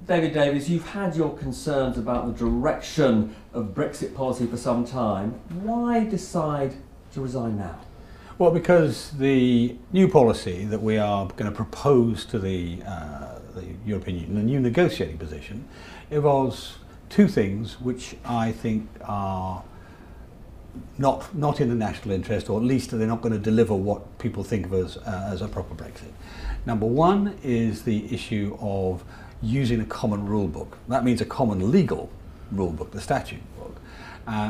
David Davies, you've had your concerns about the direction of Brexit policy for some time. Why decide to resign now? Well, because the new policy that we are going to propose to the European Union, the new negotiating position, involves two things which I think are not in the national interest, or at least they're not going to deliver what people think of as a proper Brexit. Number one is the issue of using a common rule book. That means a common legal rule book, the statute book.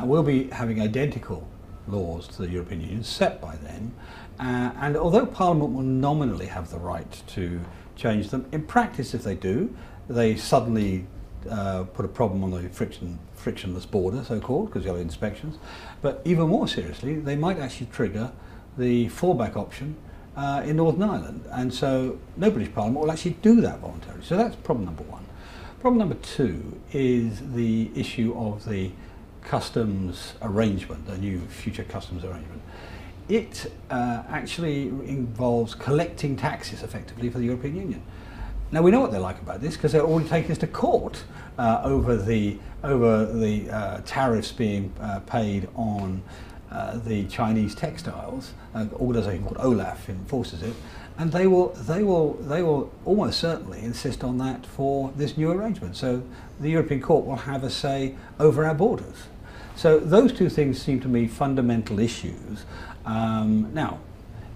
We'll be having identical laws to the European Union set by them, and although Parliament will nominally have the right to change them, in practice if they do, they suddenly put a problem on the frictionless border, so-called, because you have inspections. But even more seriously, they might actually trigger the fallback option in Northern Ireland, and so no British Parliament will actually do that voluntarily. So that's problem number one. Problem number two is the issue of the customs arrangement, the new future customs arrangement. It actually involves collecting taxes effectively for the European Union. Now we know what they're like about this, because they're already taking us to court over the tariffs being paid on the Chinese textiles. An organisation called OLAF enforces it, and they will almost certainly insist on that for this new arrangement. So the European Court will have a say over our borders. So those two things seem to me fundamental issues. Now,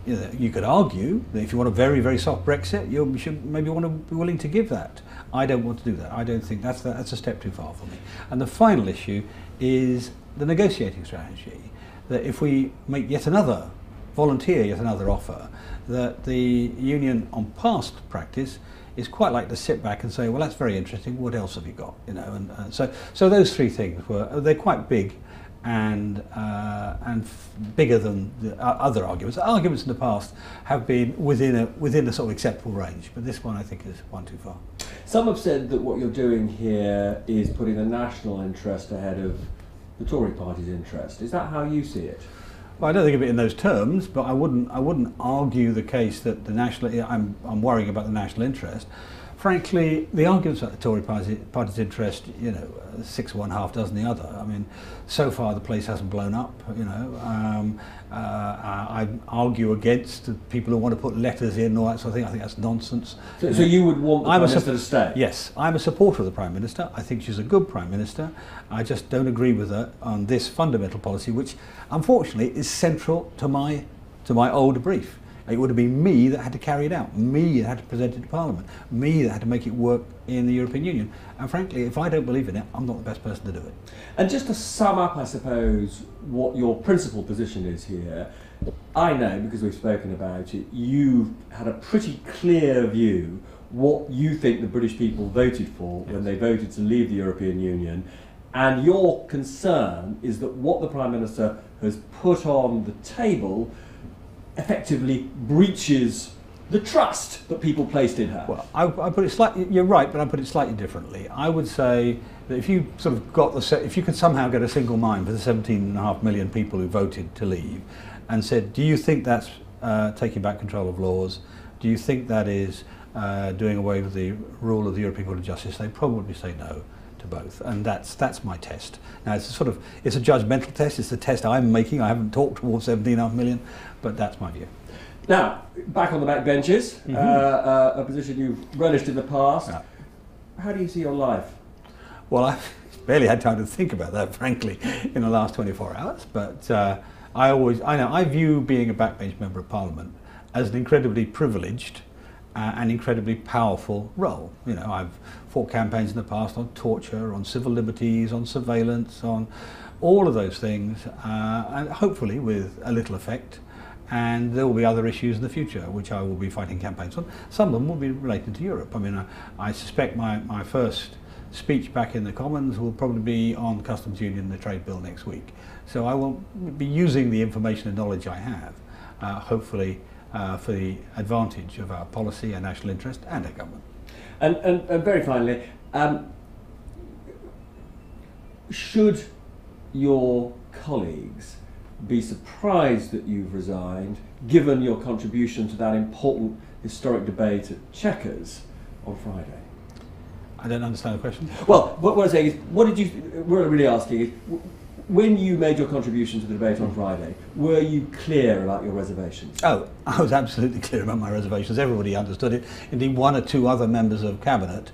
you could argue that if you want a very, very soft Brexit, you should maybe want to be willing to give that. I don't want to do that. I don't think that's a step too far for me. And the final issue is the negotiating strategy. That if we make volunteer yet another offer, that the Union on past practice is quite like to sit back and say, well, that's very interesting, what else have you got? So those three things they're quite big, and bigger than the other arguments. Arguments in the past have been within a sort of acceptable range, but this one I think is one too far. Some have said that what you're doing here is putting the national interest ahead of the Tory party's interest. Is that how you see it? Well, I don't think of it in those terms, but I wouldn't argue the case that I'm worrying about the national interest. Frankly, the arguments about the Tory party's interest, 6 of one, half dozen the other. I mean, so far the place hasn't blown up. I argue against the people who want to put letters in and all that sort of thing. I think that's nonsense. So you would want the Prime Minister to stay? Yes, I'm a supporter of the Prime Minister. I think she's a good Prime Minister. I just don't agree with her on this fundamental policy, which unfortunately is central to my old brief. It would have been me that had to carry it out, me that had to present it to Parliament, me that had to make it work in the European Union. And frankly, if I don't believe in it, I'm not the best person to do it. And just to sum up, I suppose, what your principal position is here, I know, because we've spoken about it, you had a pretty clear view what you think the British people voted for when they voted to leave the European Union. And your concern is that what the Prime Minister has put on the table effectively breaches the trust that people placed in her. Well, I put it slightly. You're right, but I put it slightly differently. I would say that if you sort of if you could somehow get a single mind for the 17.5 million people who voted to leave, and said, do you think that's taking back control of laws? Do you think that is doing away with the rule of the European Court of Justice? They'd probably say no to both, and that's my test. Now it's a judgmental test. It's the test I'm making. I haven't talked to all 17.5 million, but that's my view. Now, back on the back benches, a position you've relished in the past. Yeah. How do you see your life? Well, I've barely had time to think about that, frankly, in the last 24 hours. But I view being a backbench member of Parliament as an incredibly privileged and incredibly powerful role. I've fought campaigns in the past on torture, on civil liberties, on surveillance, on all of those things, and hopefully with a little effect. And there will be other issues in the future which I will be fighting campaigns on. Some of them will be related to Europe. I mean, I suspect my first speech back in the Commons will probably be on Customs Union and the Trade Bill next week. So I will be using the information and knowledge I have, hopefully for the advantage of our policy, our national interest and our government. And very finally, should your colleagues be surprised that you've resigned, given your contribution to that important historic debate at Chequers on Friday? I don't understand the question. Well, what I'm saying is, what I'm really asking is, when you made your contribution to the debate on Friday, were you clear about your reservations? Oh, I was absolutely clear about my reservations. Everybody understood it. Indeed, one or two other members of Cabinet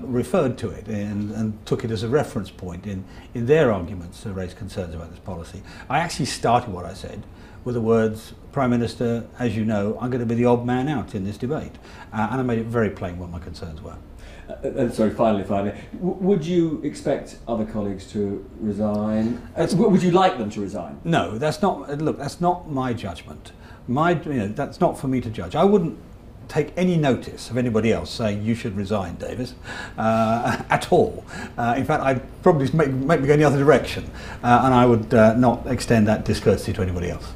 referred to it and took it as a reference point in their arguments to raise concerns about this policy. I actually started what I said with the words, Prime Minister, as you know, I'm going to be the odd man out in this debate. And I made it very plain what my concerns were. And sorry, finally, would you expect other colleagues to resign? Would you like them to resign? No, that's not. Look, that's not my judgment. That's not for me to judge. I wouldn't take any notice of anybody else saying you should resign, Davis, at all. In fact, I'd probably make me go in the other direction, and I would not extend that discourtesy to anybody else.